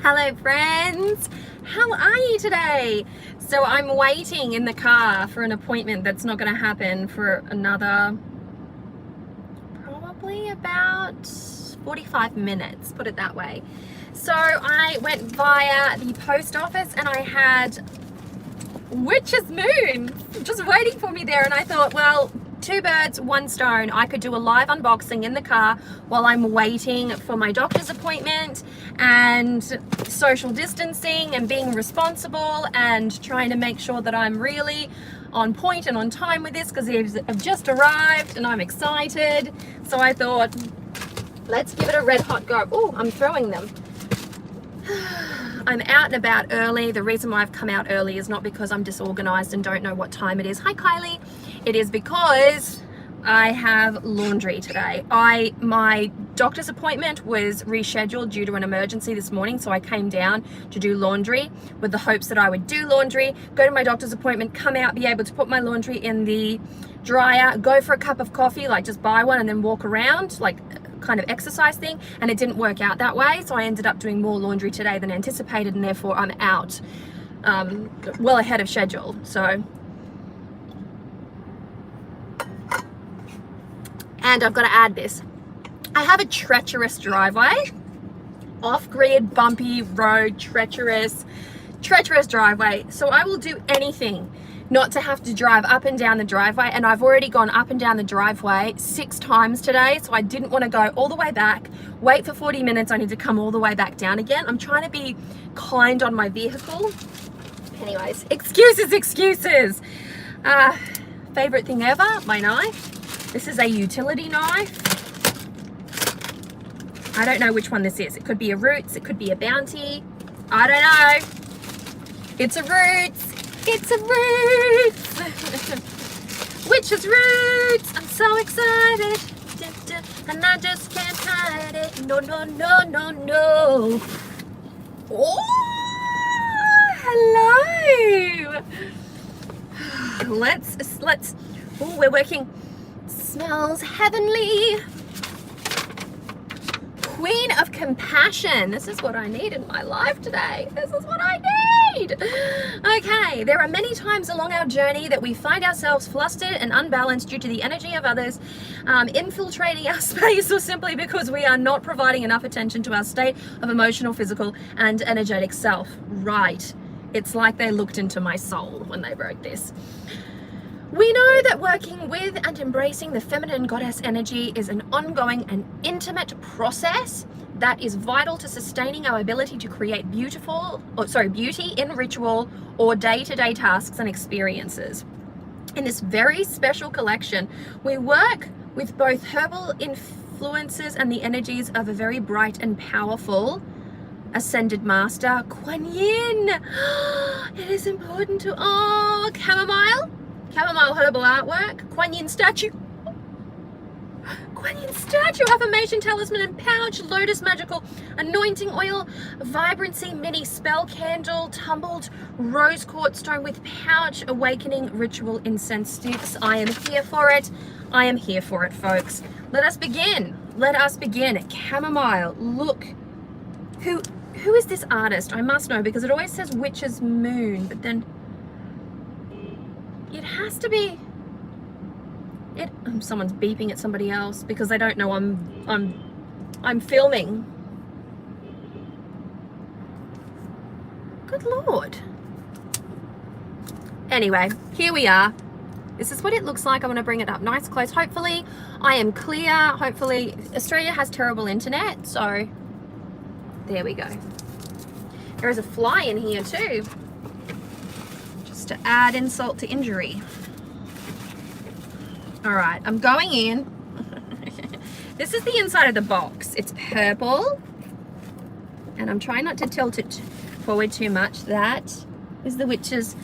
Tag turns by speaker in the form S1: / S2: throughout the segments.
S1: Hello friends, how are you today? So I'm waiting in the car for an appointment that's not going to happen for another probably about 45 minutes, put it that way. So I went via the post office and I had Witch's Moon just waiting for me there, and I thought, well, two birds, one stone. I could do a live unboxing in the car while I'm waiting for my doctor's appointment and social distancing and being responsible and trying to make sure that I'm really on point and on time with this, because I've just arrived and I'm excited. So I thought, let's give it a red hot go. Oh, I'm throwing them. I'm out and about early. The reason why I've come out early is not because I'm disorganized and don't know what time it is. Hi, Kylie. It is because I have laundry today. My doctor's appointment was rescheduled due to an emergency this morning, so I came down to do laundry with the hopes that I would do laundry, go to my doctor's appointment, come out, be able to put my laundry in the dryer, go for a cup of coffee, like just buy one and then walk around, like kind of exercise thing. And it didn't work out that way, so I ended up doing more laundry today than anticipated, and therefore I'm out well ahead of schedule. So, and I've got to add this, I have a treacherous driveway, off-grid, bumpy road, treacherous driveway. So I will do anything not to have to drive up and down the driveway, and I've already gone up and down the driveway 6 times today, so I didn't want to go all the way back, wait for 40 minutes, I need to come all the way back down again. I'm trying to be kind on my vehicle. Anyways, excuses. Favorite thing ever, my knife. This is a utility knife. I don't know which one this is. It could be a Roots, it could be a Bounty, I don't know. It's a Roots. It's a Roots! Witch's Roots! I'm so excited! And I just can't hide it. No. Oh, hello! Let's, oh, we're working. Smells heavenly. Queen of Compassion. This is what I need in my life today. This is what I need. Okay, there are many times along our journey that we find ourselves flustered and unbalanced due to the energy of others infiltrating our space, or simply because we are not providing enough attention to our state of emotional, physical, and energetic self. Right. It's like they looked into my soul when they wrote this. We know that working with and embracing the feminine goddess energy is an ongoing and intimate process that is vital to sustaining our ability to create beauty in ritual or day-to-day tasks and experiences. In this very special collection, we work with both herbal influences and the energies of a very bright and powerful ascended master, Kuan Yin. It is important to chamomile herbal artwork, Kuan Yin statue, affirmation talisman and pouch, lotus magical anointing oil, vibrancy mini spell candle, tumbled rose quartz stone with pouch, awakening ritual incense sticks. I am here for it. I am here for it, folks. Let us begin. Chamomile. Look, who is this artist? I must know, because it always says Witch's Moon, but then it has to be it. Someone's beeping at somebody else because they don't know I'm filming. Good Lord. Anyway, here we are. This is what it looks like. I'm going to bring it up nice close. Hopefully I am clear. Hopefully Australia has terrible internet, so there we go. There is a fly in here too, to add insult to injury. All right, I'm going in. This is the inside of the box. It's purple, and I'm trying not to tilt it forward too much. That is the Witch's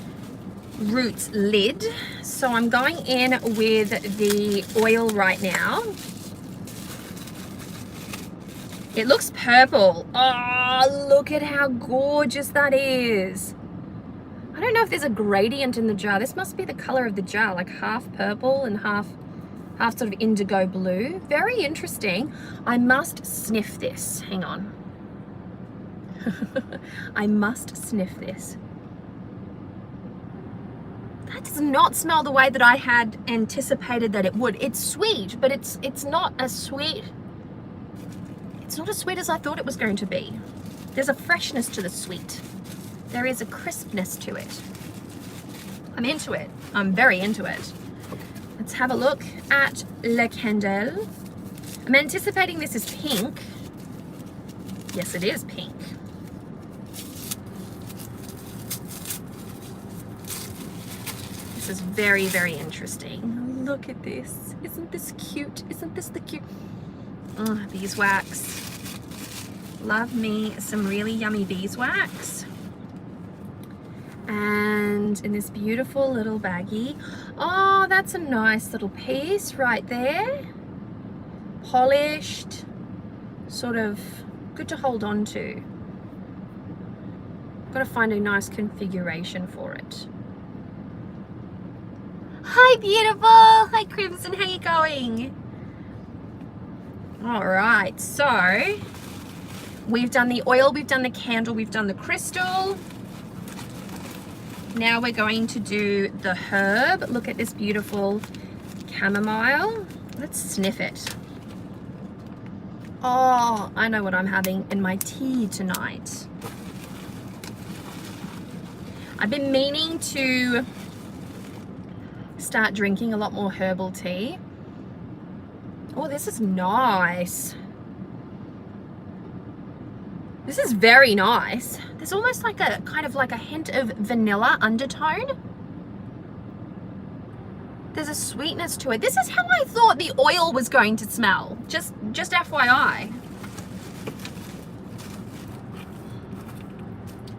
S1: Roots lid. So I'm going in with the oil right now. It looks purple. Oh, look at how gorgeous that is. I don't know if there's a gradient in the jar. This must be the color of the jar, like half purple and half sort of indigo blue. Very interesting. I must sniff this. Hang on. I must sniff this. That does not smell the way that I had anticipated that it would. It's sweet, but it's not as sweet. It's not as sweet as I thought it was going to be. There's a freshness to the sweet. There is a crispness to it. I'm into it. I'm very into it. Let's have a look at Le Candle. I'm anticipating this is pink. Yes, it is pink. This is very, very interesting. Look at this. Isn't this cute? Isn't this the cute? Oh, beeswax. Love me some really yummy beeswax. And in this beautiful little baggie. Oh, that's a nice little piece right there. Polished, sort of good to hold on to. Got to find a nice configuration for it. Hi, beautiful. Hi, Crimson. How you going? All right, so we've done the oil, we've done the candle, we've done the crystal. Now we're going to do the herb. Look at this beautiful chamomile. Let's sniff it. Oh, I know what I'm having in my tea tonight. I've been meaning to start drinking a lot more herbal tea. Oh, this is nice. This is very nice. There's almost like a kind of like a hint of vanilla undertone. There's a sweetness to it. This is how I thought the oil was going to smell. Just FYI.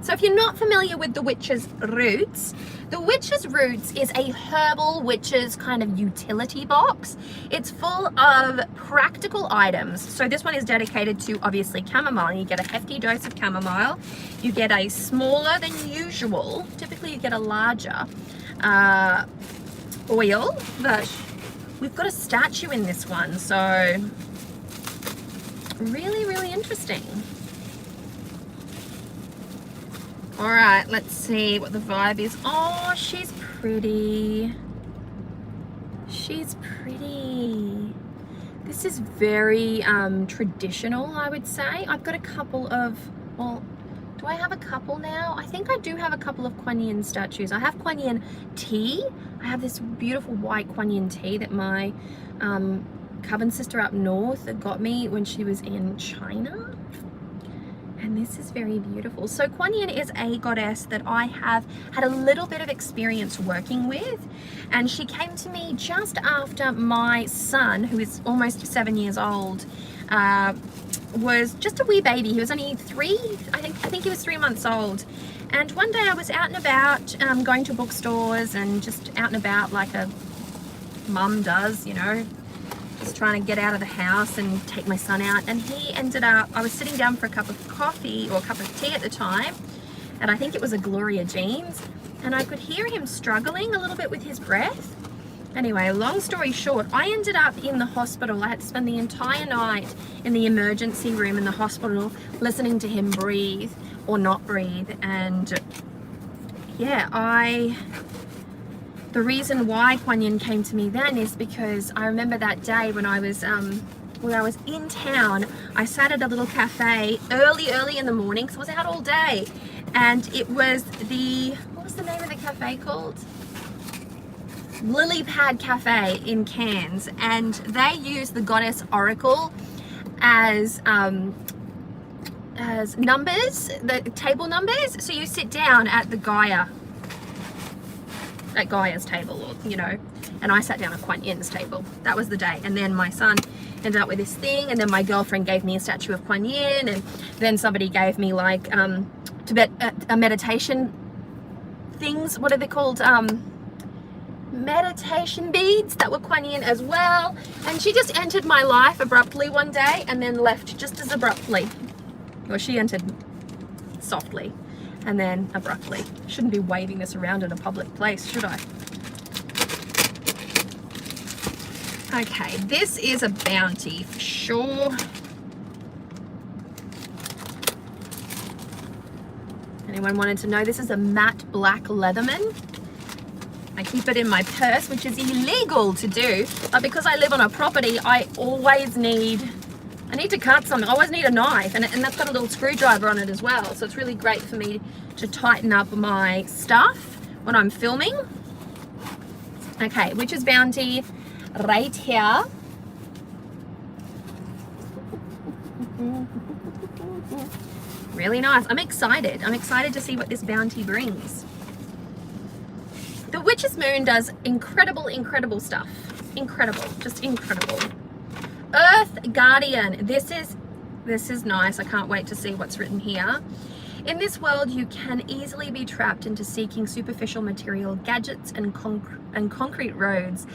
S1: So if you're not familiar with the witch's roots, the witch's roots is a herbal witch's kind of utility box. It's full of practical items. So this one is dedicated to obviously chamomile. You get a hefty dose of chamomile. You get a smaller than usual. Typically you get a larger oil, but we've got a statue in this one. So really, really interesting. All right, let's see what the vibe is. Oh, she's pretty. She's pretty. This is very traditional, I would say. I've got a couple of, well, do I have a couple now? I think I do have a couple of Kuan Yin statues. I have Kuan Yin tea. I have this beautiful white Kuan Yin tea that my coven sister up north got me when she was in China. And this is very beautiful. So Kuan Yin is a goddess that I have had a little bit of experience working with. And she came to me just after my son, who is almost 7 years old, was just a wee baby. He was only 3, I think he was 3 months old. And one day I was out and about, going to bookstores and just out and about like a mum does, you know, just trying to get out of the house and take my son out. And he ended up, I was sitting down for a cup of coffee or a cup of tea at the time, and I think it was a Gloria Jeans, and I could hear him struggling a little bit with his breath. Anyway, long story short, I ended up in the hospital. I had to spend the entire night in the emergency room in the hospital listening to him breathe or not breathe. And yeah, the reason why Kuan Yin came to me then is because I remember that day when I was in town. I sat at a little cafe early in the morning, because I was out all day, and it was what was the name of the cafe called? Lily Pad Cafe in Cairns, and they use the goddess oracle as numbers, the table numbers. So you sit down at Gaia's table, or you know, and I sat down at Kuan Yin's table. That was the day. And then my son ended up with this thing, and then my girlfriend gave me a statue of Kuan Yin, and then somebody gave me like a meditation things. What are they called? Meditation beads that were Kuan Yin as well. And she just entered my life abruptly one day and then left just as abruptly. Well, she entered softly and then abruptly. Shouldn't be waving this around in a public place, should I? Okay, this is a bounty for sure. Anyone wanted to know, this is a matte black Leatherman. I keep it in my purse, which is illegal to do, but because I live on a property, I need to cut something. I always need a knife, and that's got a little screwdriver on it as well, so it's really great for me to tighten up my stuff when I'm filming. Okay, Witch's Bounty right here. Really nice. I'm excited to see what this bounty brings. The Witch's Moon does incredible stuff. Incredible, just incredible. Earth Guardian. This is nice. I can't wait to see what's written here. In this world, you can easily be trapped into seeking superficial material, gadgets, and concrete roads.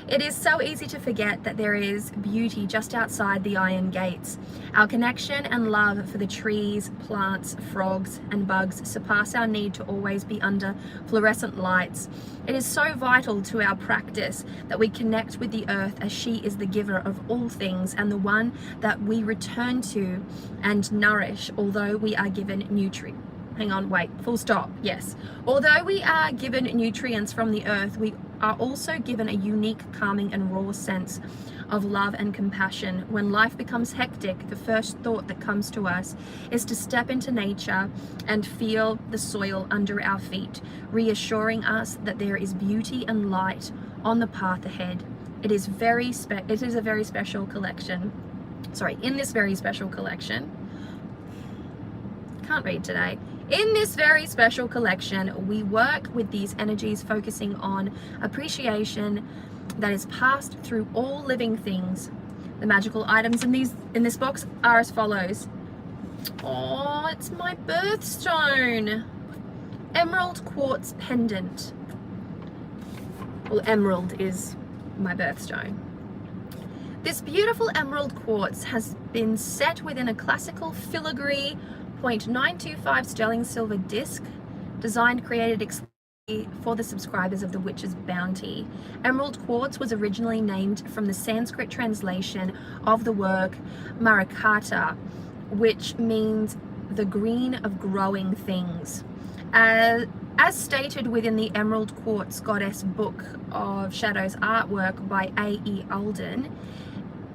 S1: It is so easy to forget that there is beauty just outside the iron gates. Our connection and love for the trees, plants, frogs, and bugs surpass our need to always be under fluorescent lights. It is so vital to our practice that we connect with the earth, as she is the giver of all things and the one that we return to and nourish, although we are given nutrients. Hang on, wait, full stop, yes. Although we are given nutrients from the earth, we are also given a unique, calming and raw sense of love and compassion. When life becomes hectic, the first thought that comes to us is to step into nature and feel the soil under our feet, reassuring us that there is beauty and light on the path ahead. It is a very special collection. Sorry, in this very special collection, can't read today. In this very special collection, we work with these energies, focusing on appreciation that is passed through all living things. The magical items in this box are as follows. Oh, it's my birthstone. Emerald quartz pendant. Well, emerald is my birthstone. This beautiful emerald quartz has been set within a classical filigree 0.925 sterling silver disc, created exclusively for the subscribers of the Witch's Bounty. Emerald quartz was originally named from the Sanskrit translation of the word Marakata, which means the green of growing things. As stated within the Emerald Quartz Goddess Book of Shadows artwork by A.E. Alden,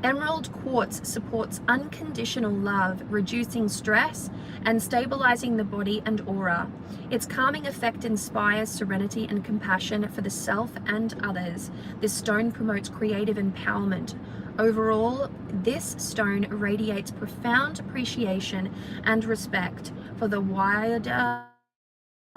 S1: emerald quartz supports unconditional love, reducing stress and stabilizing the body and aura. Its calming effect inspires serenity and compassion for the self and others. This stone promotes creative empowerment. Overall, this stone radiates profound appreciation and respect for the wider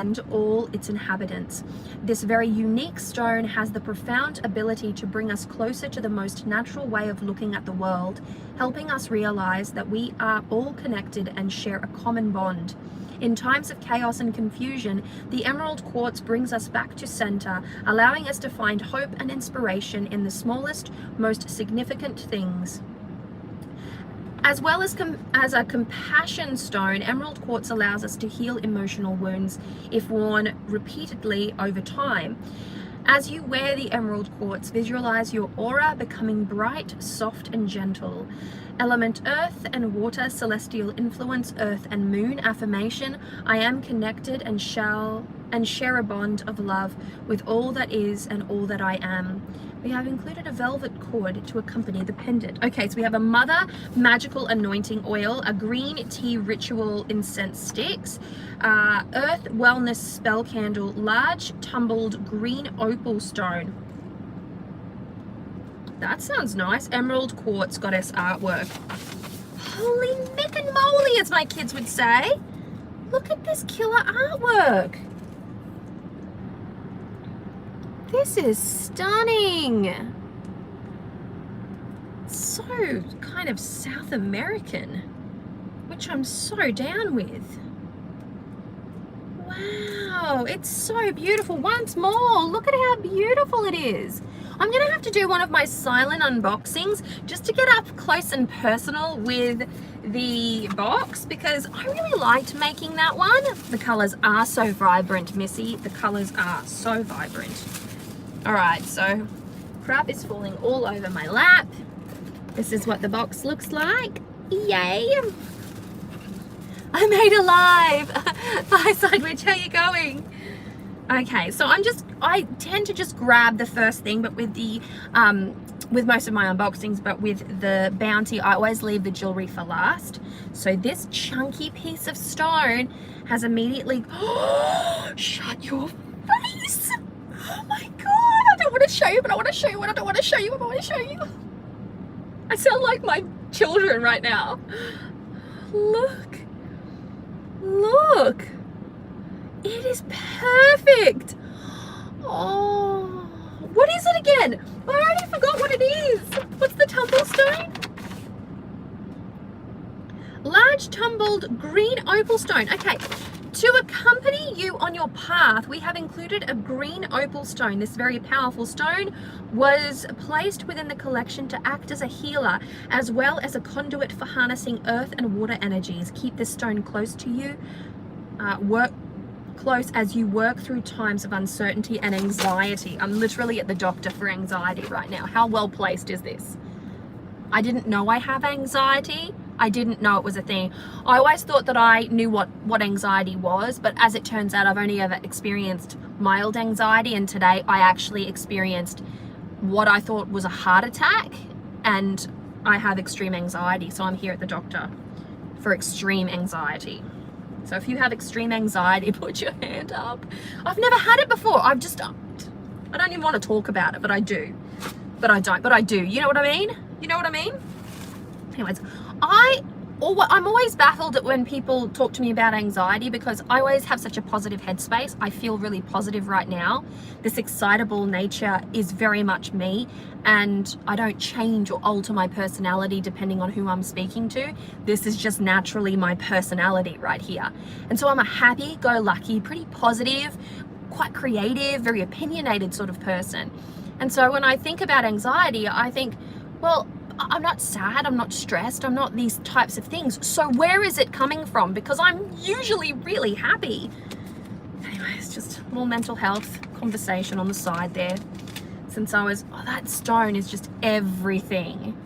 S1: and all its inhabitants. This very unique stone has the profound ability to bring us closer to the most natural way of looking at the world, helping us realize that we are all connected and share a common bond. In times of chaos and confusion, the emerald quartz brings us back to center, allowing us to find hope and inspiration in the smallest, most significant things. As well as a compassion stone, emerald quartz allows us to heal emotional wounds if worn repeatedly over time. As you wear the emerald quartz, visualize your aura becoming bright, soft, and gentle. Element earth and water, celestial influence, earth and moon, affirmation, I am connected and share a bond of love with all that is and all that I am. We have included a velvet cord to accompany the pendant. Okay, so we have a mother magical anointing oil, a green tea ritual incense sticks, earth wellness spell candle, large tumbled green opal stone. That sounds nice. Emerald quartz goddess artwork. Holy mick and moly, as my kids would say. Look at this killer artwork. This is stunning. So kind of South American, which I'm so down with. Wow, it's so beautiful. Once more, look at how beautiful it is. I'm gonna have to do one of my silent unboxings just to get up close and personal with the box, because I really liked making that one. The colors are so vibrant, Missy. The colors are so vibrant. All right, so crap is falling all over my lap. This is what the box looks like. Yay. I made a live. Bye, Sidewitch. How you going? Okay, so I tend to just grab the first thing, but with the with most of my unboxings, but with the bounty, I always leave the jewelry for last. So this chunky piece of stone has immediately, oh, shut your face. Oh my God, I don't want to show you, but I want to show you, and I don't want to show you, but I want to show you. I sound like my children right now. Look, look, it is perfect. Oh, what is it again? I already forgot what it is. What's the tumble stone? Large tumbled green opal stone. Okay, to accompany you on your path, we have included a green opal stone. This very powerful stone was placed within the collection to act as a healer, as well as a conduit for harnessing earth and water energies. Keep this stone close to you. Work close as you work through times of uncertainty and anxiety. I'm literally at the doctor for anxiety right now. How well placed is this? I didn't know I have anxiety. I didn't know it was a thing. I always thought that I knew what anxiety was, but as it turns out, I've only ever experienced mild anxiety, and today I actually experienced what I thought was a heart attack, and I have extreme anxiety, so I'm here at the doctor for extreme anxiety. So if you have extreme anxiety, put your hand up. I've never had it before. I don't even want to talk about it, but I do. But I don't, but I do. You know what I mean? You know what I mean? Anyways, I'm always baffled at when people talk to me about anxiety, because I always have such a positive headspace. I feel really positive right now. This excitable nature is very much me, and I don't change or alter my personality depending on who I'm speaking to. This is just naturally my personality right here. And so I'm a happy-go-lucky, pretty positive, quite creative, very opinionated sort of person. And so when I think about anxiety, I think, well, I'm not sad, I'm not stressed, I'm not these types of things. So where is it coming from? Because I'm usually really happy. Anyways, just a little mental health conversation on the side there. Since that stone is just everything.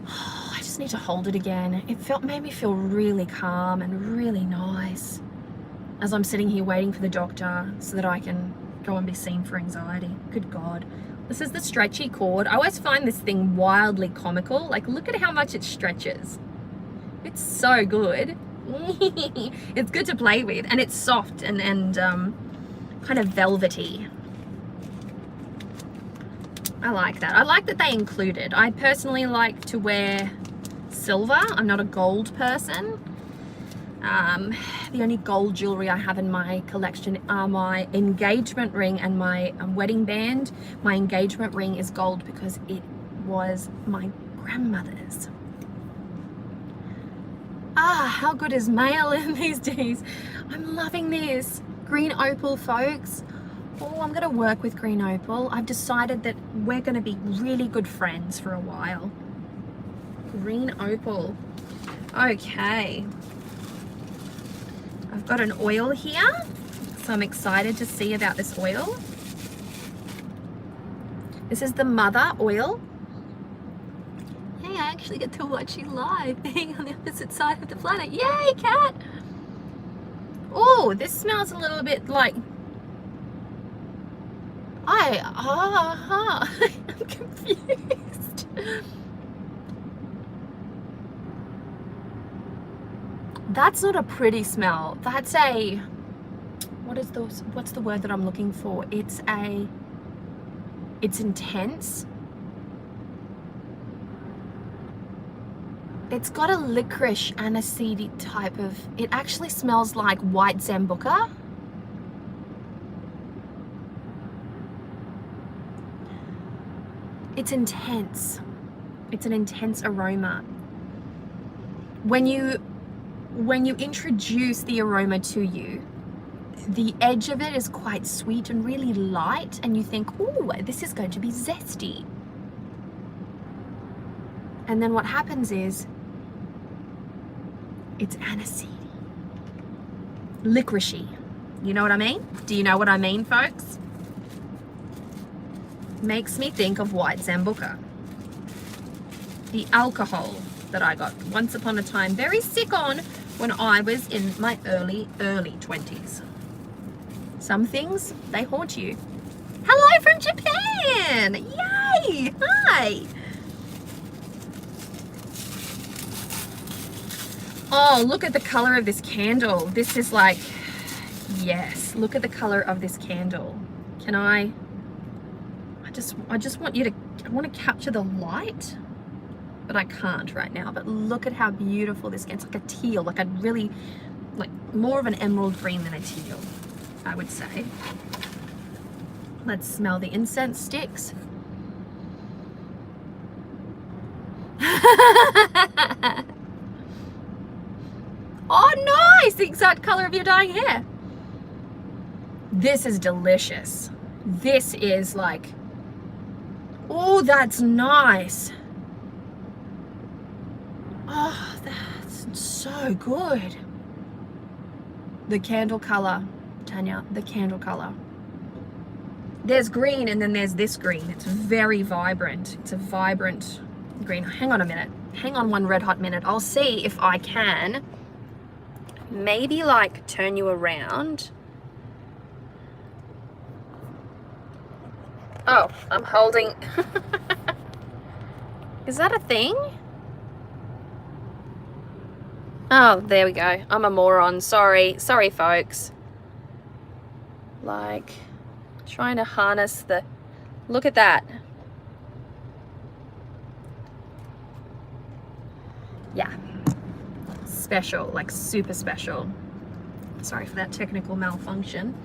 S1: I just need to hold it again. It made me feel really calm and really nice as I'm sitting here waiting for the doctor so that I can go and be seen for anxiety. Good God. This is the stretchy cord. I always find this thing wildly comical. Like, look at how much it stretches. It's so good. It's good to play with, and it's soft and kind of velvety. I like that. I like that they include it. I personally like to wear silver. I'm not a gold person. The only gold jewelry I have in my collection are my engagement ring and my wedding band. My engagement ring is gold because it was my grandmother's. How good is mail in these days? I'm loving this. Green opal, folks. Oh, I'm gonna work with green opal. I've decided that we're gonna be really good friends for a while. Green opal. Okay. I've got an oil here, so I'm excited to see about this oil. This is the mother oil. Hey, I actually get to watch you live, being on the opposite side of the planet. Yay, cat! Oh, this smells a little bit like... I'm confused. That's not a pretty smell. That's a, what's the word that I'm looking for? It's intense. It's got a licorice aniseedy type of, it actually smells like white Zambuca. It's intense. It's an intense aroma. When you introduce the aroma to you, the edge of it is quite sweet and really light, and you think, oh, this is going to be zesty. And then what happens is, it's aniseedy. Licoricey. You know what I mean? Do you know what I mean, folks? Makes me think of white Zambuca. The alcohol that I got once upon a time very sick on when I was in my early 20s. Some things, they haunt you. Hello from Japan! Yay! Hi! Oh, look at the color of this candle. This is like, yes, look at the color of this candle. Can I just want you to, I want to capture the light, but I can't right now. But look at how beautiful this gets. Like a teal, like a really, like more of an emerald green than a teal, I would say. Let's smell the incense sticks. Oh, nice! The exact color of your dyeing hair. This is delicious. This is like, oh, that's nice. Oh, that's so good. The candle color, Tanya, the candle color. There's green and then there's this green. It's very vibrant. It's a vibrant green. Hang on a minute. Hang on one red hot minute. I'll see if I can maybe like turn you around. Oh, I'm holding. Is that a thing? Oh, there we go. I'm a moron. Sorry, folks. Like, trying to harness the, look at that. Yeah. Special, like super special. Sorry for that technical malfunction.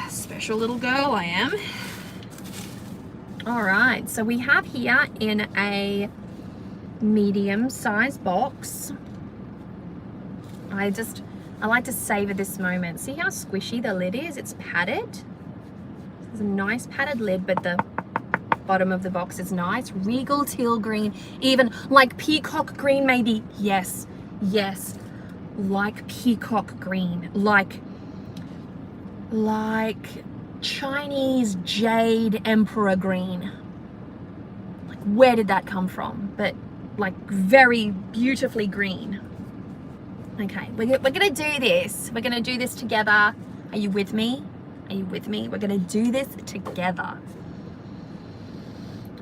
S1: Special little girl I am. All right, so we have here in a medium-sized box. I like to savor this moment. See how squishy the lid is? It's padded. It's a nice padded lid, but the bottom of the box is nice. Regal teal green, even like peacock green maybe. Yes, yes, like peacock green, like Chinese jade emperor green. Like, where did that come from? But like very beautifully green. Okay, we're gonna do this. We're gonna do this together. Are you with me? Are you with me? We're gonna do this together.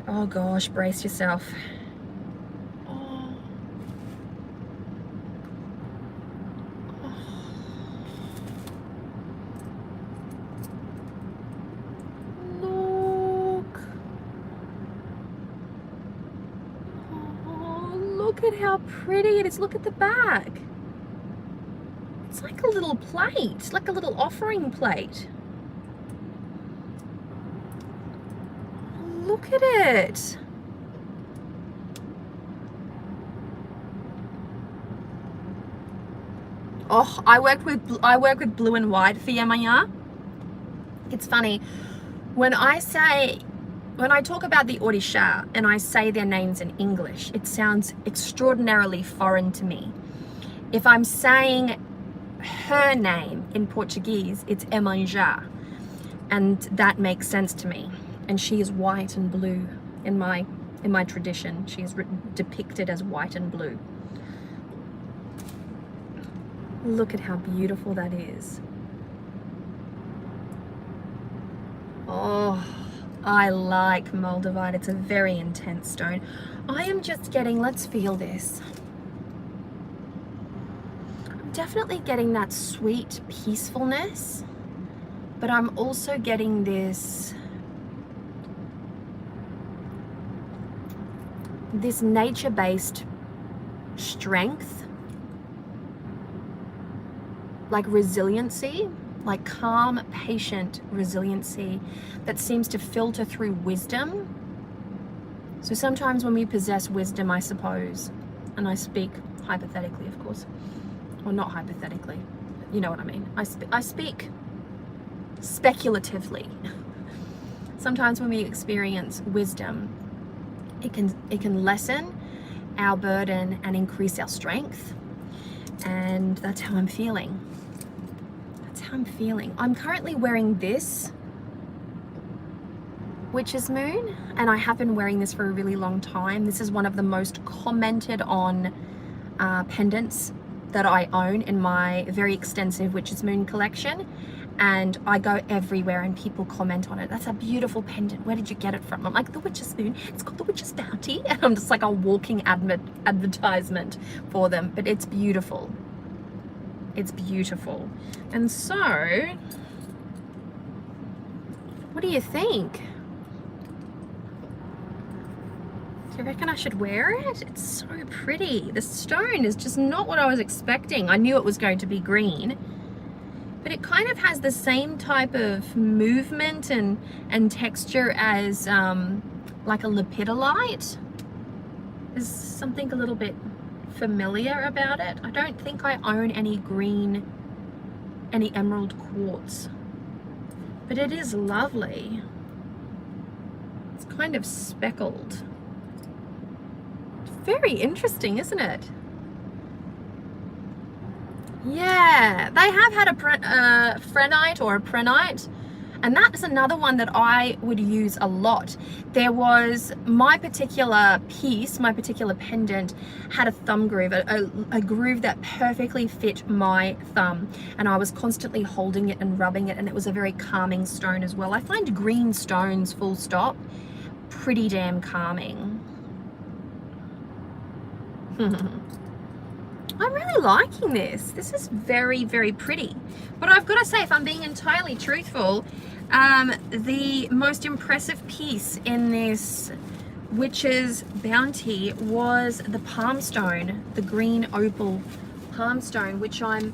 S1: Oh gosh, brace yourself. Oh. Look. Oh, look at how pretty it is. Look at the back. It's like a little plate, like a little offering plate. Look at it. Oh, I work with blue and white for Yamaya. It's funny when I talk about the Orisha and I say their names in English, it sounds extraordinarily foreign to me. If I'm saying her name in Portuguese, it's Emanja, and that makes sense to me. And she is white and blue in my tradition. She is depicted as white and blue. Look at how beautiful that is. Oh, I like Moldavite. It's a very intense stone. I am just getting, let's feel this. I'm definitely getting that sweet peacefulness, but I'm also getting this nature-based strength, like resiliency, like calm, patient resiliency that seems to filter through wisdom. So sometimes when we possess wisdom, I suppose, and I speak hypothetically, of course, or not hypothetically, you know what I mean. I speak speculatively. Sometimes when we experience wisdom, it can lessen our burden and increase our strength. And that's how I'm feeling. That's how I'm feeling. I'm currently wearing this Witch's Moon, and I have been wearing this for a really long time. This is one of the most commented on pendants that I own in my very extensive Witch's Moon collection, and I go everywhere and people comment on it. That's a beautiful pendant. Where did you get it from? I'm like, the Witch's Moon. It's called the Witch's Bounty, and I'm just like a walking advertisement for them. But it's beautiful. It's beautiful. And so, what do you think? Do you reckon I should wear it? It's so pretty. The stone is just not what I was expecting. I knew it was going to be green, but it kind of has the same type of movement and texture as like a lepidolite. There's something a little bit familiar about it. I don't think I own any green, any emerald quartz, but it is lovely. It's kind of speckled. Very interesting, isn't it? Yeah, they have had a phrenite or a prehnite, and that's another one that I would use a lot. There was my particular piece, my particular pendant had a thumb groove, a groove that perfectly fit my thumb, and I was constantly holding it and rubbing it, and it was a very calming stone as well. I find green stones, full stop, pretty damn calming. I'm really liking this. This is very, very pretty. But I've got to say, if I'm being entirely truthful, the most impressive piece in this Witch's Bounty was the palm stone, the green opal palm stone, which as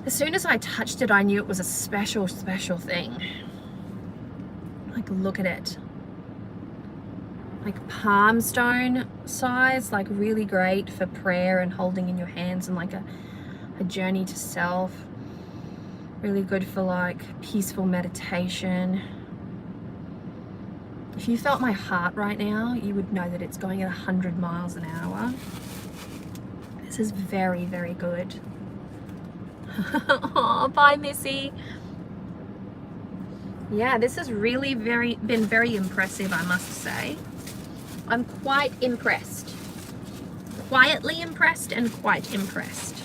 S1: soon as I touched it, I knew it was a special, special thing. Like, look at it. Like palm stone size, like really great for prayer and holding in your hands, and like a journey to self. Really good for like peaceful meditation. If you felt my heart right now, you would know that it's going at 100 miles an hour. This is very, very good. Oh, bye, Missy. Yeah, this has really been very impressive, I must say. I'm quite impressed. Quietly impressed and quite impressed.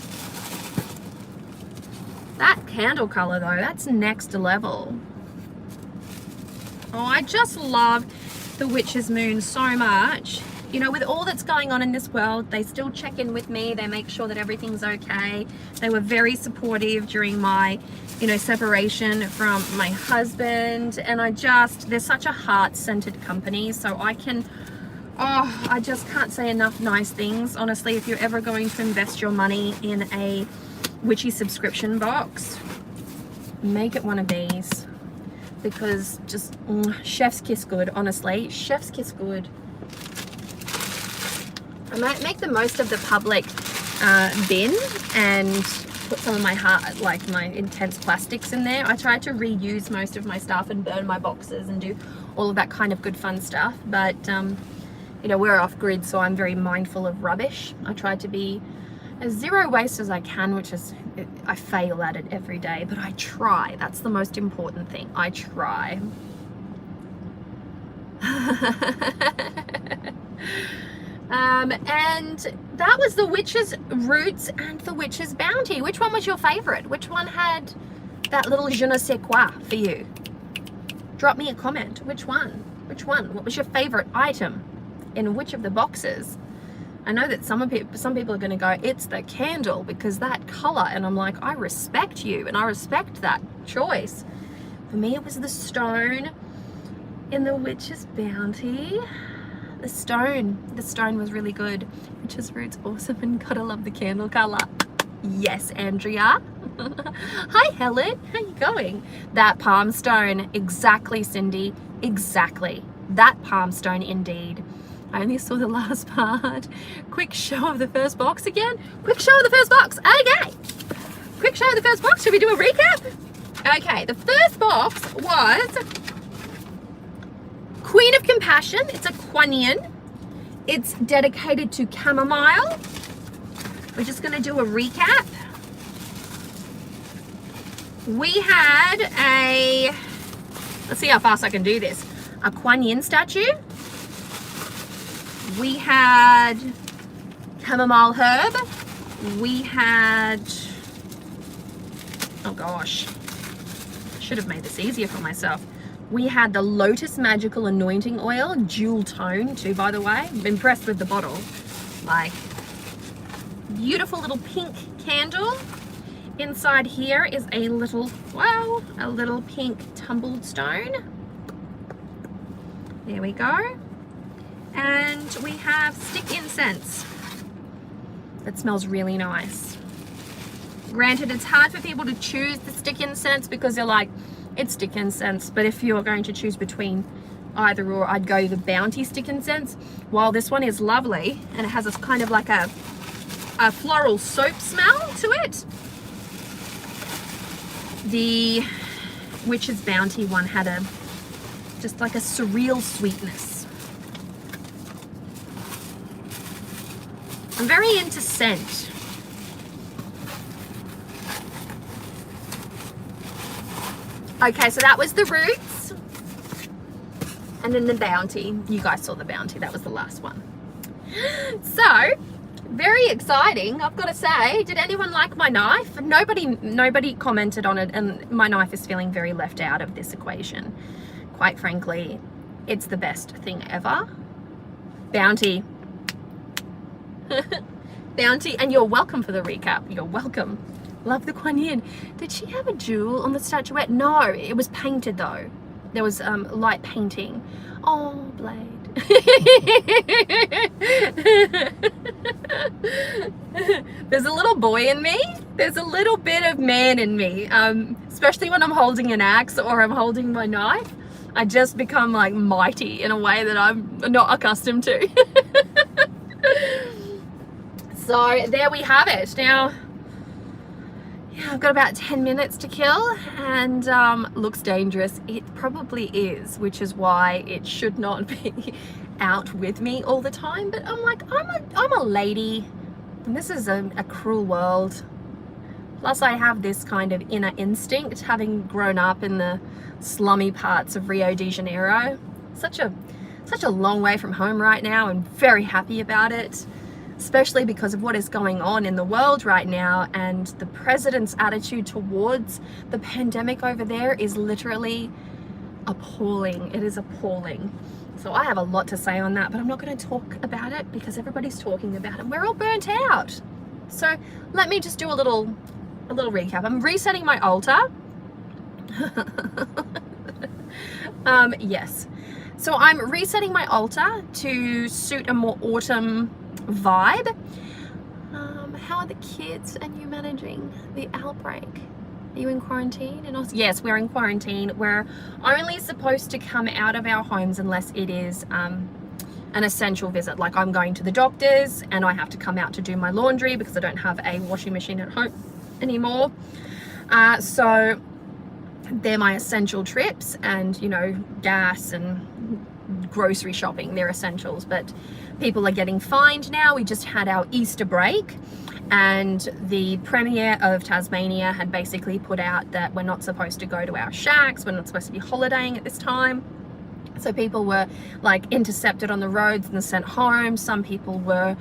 S1: That candle color though, that's next level. Oh, I just love the Witch's Moon so much. You know, with all that's going on in this world, they still check in with me. They make sure that everything's okay. They were very supportive during my, you know, separation from my husband. And they're such a heart-centered company. So I just can't say enough nice things. Honestly, if you're ever going to invest your money in a witchy subscription box, make it one of these, because just chef's kiss good. Honestly, chef's kiss good. I might make the most of the public bin and put some of my my intense plastics in there. I try to reuse most of my stuff and burn my boxes and do all of that kind of good fun stuff, but you know, we're off grid, so I'm very mindful of rubbish. I try to be as zero waste as I can, which is, I fail at it every day, but I try. That's the most important thing. I try. And that was the Witch's Roots and the Witch's Bounty. Which one was your favorite? Which one had that little je ne sais quoi for you? Drop me a comment. Which one? Which one? What was your favorite item in which of the boxes? I know that some people are going to go, it's the candle because that color, and I'm like, I respect you and I respect that choice. For me, it was the stone in the Witch's Bounty. The stone was really good. Witch's Roots, awesome, and gotta love the candle color. Yes, Andrea. Hi, Helen. How you going? That palm stone, exactly, Cindy. Exactly. That palm stone, indeed. I only saw the last part. Quick show of the first box again. Quick show of the first box. Okay. Quick show of the first box. Should we do a recap? Okay. The first box was Queen of Compassion. It's a Kuan Yin. It's dedicated to chamomile. We're just going to do a recap. We had let's see how fast I can do this. a Kuan Yin statue. We had chamomile herb. We had, oh gosh, I should have made this easier for myself. We had the Lotus Magickal Anointing Oil, dual tone too, by the way. I'm impressed with the bottle. Like, beautiful little pink candle. Inside here is a little, wow, a little pink tumbled stone. There we go. And we have stick incense. It smells really nice. Granted, it's hard for people to choose the stick incense because they're like, it's stick incense. But if you're going to choose between either or, I'd go the Bounty stick incense. While this one is lovely and it has this kind of like a floral soap smell to it. The Witch's Bounty one had just like a surreal sweetness. I'm very into scent. Okay, so that was the Roots. And then the Bounty. You guys saw the Bounty. That was the last one. So, very exciting, I've got to say. Did anyone like my knife? Nobody commented on it, and my knife is feeling very left out of this equation. Quite frankly, it's the best thing ever. Bounty. Bounty, and you're welcome for the recap. You're welcome. Love the Kuan Yin. Did she have a jewel on the statuette? No, it was painted though. There was light painting. Oh, Blade. There's a little boy in me. There's a little bit of man in me, especially when I'm holding an axe or I'm holding my knife. I just become like mighty in a way that I'm not accustomed to. So there we have it. Now, yeah, I've got about 10 minutes to kill, and looks dangerous. It probably is, which is why it should not be out with me all the time. But I'm like, I'm a lady, and this is a cruel world. Plus I have this kind of inner instinct, having grown up in the slummy parts of Rio de Janeiro. Such a long way from home right now, and very happy about it, especially because of what is going on in the world right now, and the president's attitude towards the pandemic over there is literally appalling. It is appalling. So I have a lot to say on that, but I'm not going to talk about it because everybody's talking about it. We're all burnt out. So let me just do a little recap. I'm resetting my altar. Yes. So I'm resetting my altar to suit a more autumn vibe. How are the kids and you managing the outbreak? Are you in quarantine? And also, yes, we're in quarantine. We're only supposed to come out of our homes unless it is an essential visit. Like I'm going to the doctor's and I have to come out to do my laundry because I don't have a washing machine at home anymore. So they're my essential trips, and you know, gas and grocery shopping, they're essentials. But people are getting fined now. We just had our Easter break, and the Premier of Tasmania had basically put out that we're not supposed to go to our shacks, we're not supposed to be holidaying at this time. So people were like intercepted on the roads and sent home. Some people were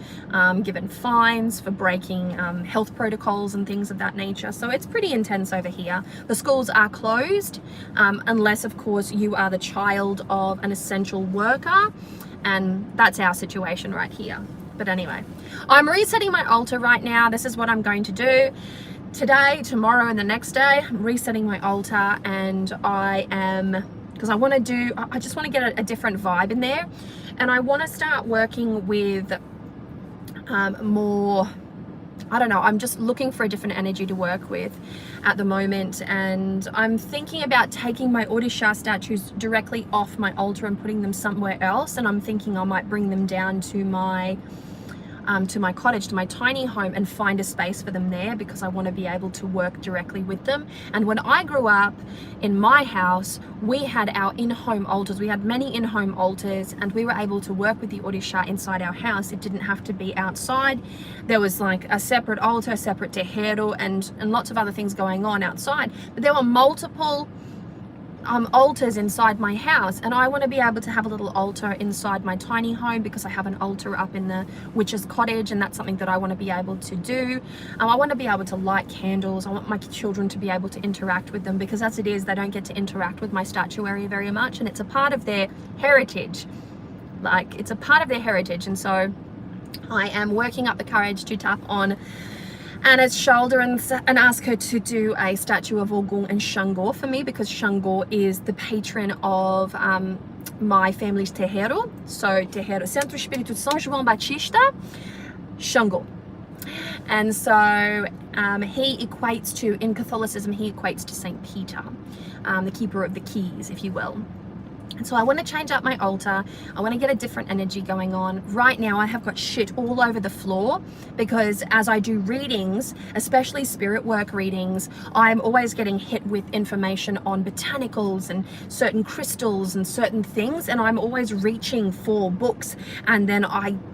S1: given fines for breaking health protocols and things of that nature. So it's pretty intense over here. The schools are closed unless of course you are the child of an essential worker, and that's our situation right here. But anyway, I'm resetting my altar right now. This is what I'm going to do today, tomorrow, and the next day. I'm resetting my altar, and I am, because I just want to get a different vibe in there, and I want to start working with more, I don't know, I'm just looking for a different energy to work with at the moment, and I'm thinking about taking my Odisha statues directly off my altar and putting them somewhere else, and I'm thinking I might bring them down to my cottage, to my tiny home, and find a space for them there, because I want to be able to work directly with them. And when I grew up in my house, we had our in-home altars. We had many in-home altars, and we were able to work with the Odisha inside our house. It didn't have to be outside. There was like a separate altar, separate tehero, and lots of other things going on outside. But there were multiple altars inside my house, and I want to be able to have a little altar inside my tiny home because I have an altar up in the witch's cottage, and that's something that I want to be able to do. I want to be able to light candles. I want my children to be able to interact with them, because as it is, they don't get to interact with my statuary very much, and it's a part of their heritage. Like, it's a part of their heritage. And so I am working up the courage to tap on Anna's shoulder and ask her to do a statue of Ogun and Shango for me, because Shango is the patron of my family's terreiro. So terreiro, Centro Espírito de São João Batista, Shango. And so he equates to, in Catholicism, he equates to Saint Peter, the keeper of the keys, if you will. And so I want to change up my altar. I want to get a different energy going on. Right now I have got shit all over the floor, because as I do readings, especially spirit work readings, I'm always getting hit with information on botanicals and certain crystals and certain things, and I'm always reaching for books. And then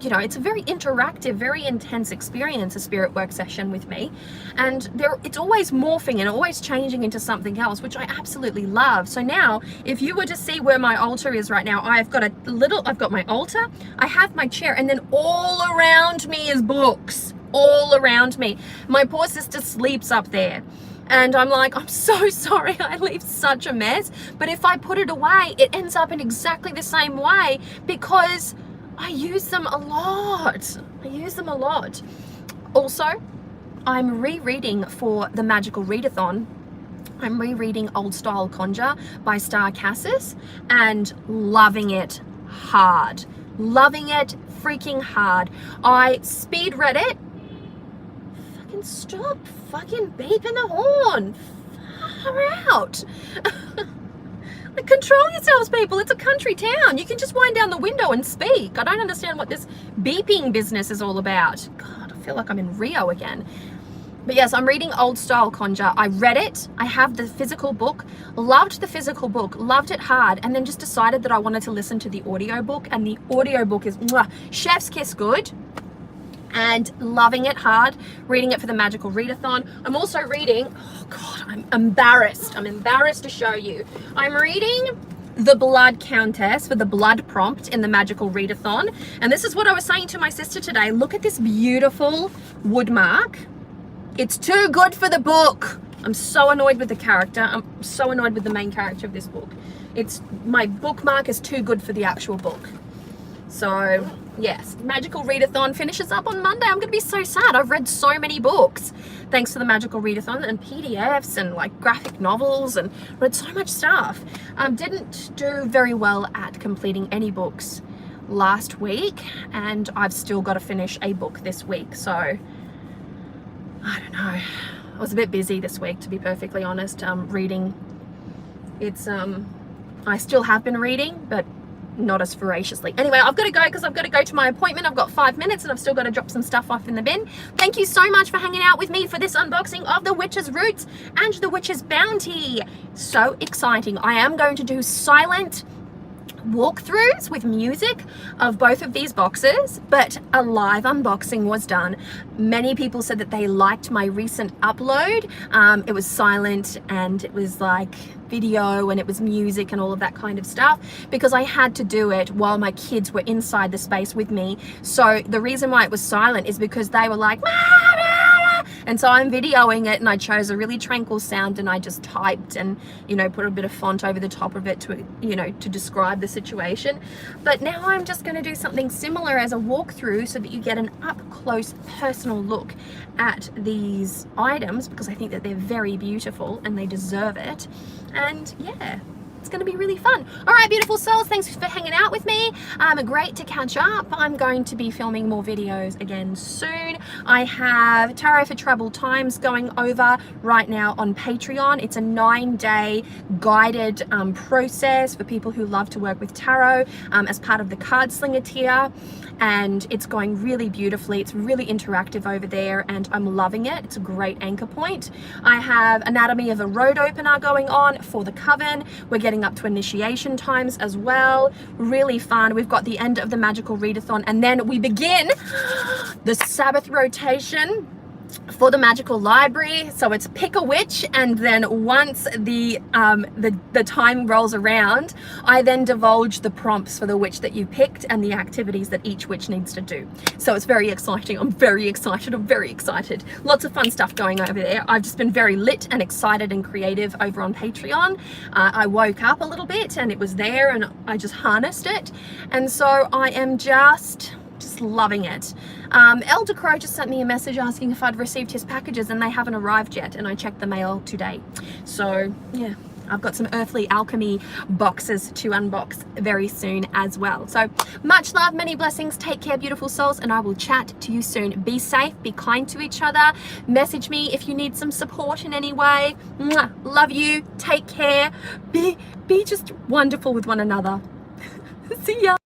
S1: it's a very interactive, very intense experience, a spirit work session with me. And it's always morphing and always changing into something else, which I absolutely love. So now, if you were to see where my altar is right now, I've got my altar, I have my chair, and then all around me is books, all around me. My poor sister sleeps up there, and I'm like, I'm so sorry I leave such a mess, but if I put it away, it ends up in exactly the same way, because I use them a lot. Also, I'm rereading for the Magickal Readathon. I'm rereading Old Style Conjure by Star Cassis, and loving it hard. Loving it freaking hard. I speed read it. Fucking stop fucking beeping the horn. Far out. Like, control yourselves, people. It's a country town. You can just wind down the window and speak. I don't understand what this beeping business is all about. God, I feel like I'm in Rio again. But yes, I'm reading Old Style Conjure. I read it. I have the physical book. Loved the physical book. Loved it hard. And then just decided that I wanted to listen to the audiobook. And the audiobook is chef's kiss good. And loving it hard. Reading it for the Magickal Readathon. I'm also reading, oh God, I'm embarrassed. I'm embarrassed to show you. I'm reading The Blood Countess for the blood prompt in the Magickal Readathon. And this is what I was saying to my sister today. Look at this beautiful wood mark. It's too good for the book. I'm so annoyed with the character. I'm so annoyed with the main character of this book. My bookmark is too good for the actual book. So yes, Magickal Readathon finishes up on Monday. I'm gonna be so sad. I've read so many books thanks to the Magickal Readathon, and PDFs and like graphic novels, and read so much stuff. Didn't do very well at completing any books last week, and I've still got to finish a book this week. So I don't know. I was a bit busy this week, to be perfectly honest. Reading. I still have been reading, but not as voraciously. Anyway, I've got to go because I've got to go to my appointment. I've got 5 minutes and I've still got to drop some stuff off in the bin. Thank you so much for hanging out with me for this unboxing of the Witch's Roots and the Witch's Bounty. So exciting. I am going to do silent walkthroughs with music of both of these boxes, but a live unboxing was done. Many people said that they liked my recent upload. It was silent and it was like video and it was music and all of that kind of stuff, because I had to do it while my kids were inside the space with me. So the reason why it was silent is because they were like, and so I'm videoing it, and I chose a really tranquil sound, and I just typed and, you know, put a bit of font over the top of it to, you know, to describe the situation. But now I'm just going to do something similar as a walkthrough so that you get an up close personal look at these items, because I think that they're very beautiful and they deserve it. And yeah, it's going to be really fun. All right, beautiful souls, thanks for hanging out with me. Great to catch up. I'm going to be filming more videos again soon. I have Tarot for Troubled Times going over right now on Patreon. It's a 9-day guided process for people who love to work with tarot as part of the Card Slinger tier. And it's going really beautifully. It's really interactive over there and I'm loving it. It's a great anchor point. I have Anatomy of a Road Opener going on for the Coven. We're getting up to initiation times as well. Really fun. We've got the end of the Magickal Readathon, and then we begin the Sabbath rotation for the Magickal library. So it's pick a witch, and then once the time rolls around, I then divulge the prompts for the witch that you picked and the activities that each witch needs to do. So it's very exciting. I'm very excited. I'm very excited. Lots of fun stuff going over there. I've just been very lit and excited and creative over on Patreon. I woke up a little bit and it was there, and I just harnessed it, and so I am just loving it. Elder Crow just sent me a message asking if I'd received his packages, and they haven't arrived yet, and I checked the mail today. So yeah, I've got some earthly alchemy boxes to unbox very soon as well. So much love, many blessings, take care beautiful souls, and I will chat to you soon. Be safe, be kind to each other, message me if you need some support in any way. Mwah. Love you, take care, be just wonderful with one another. See ya.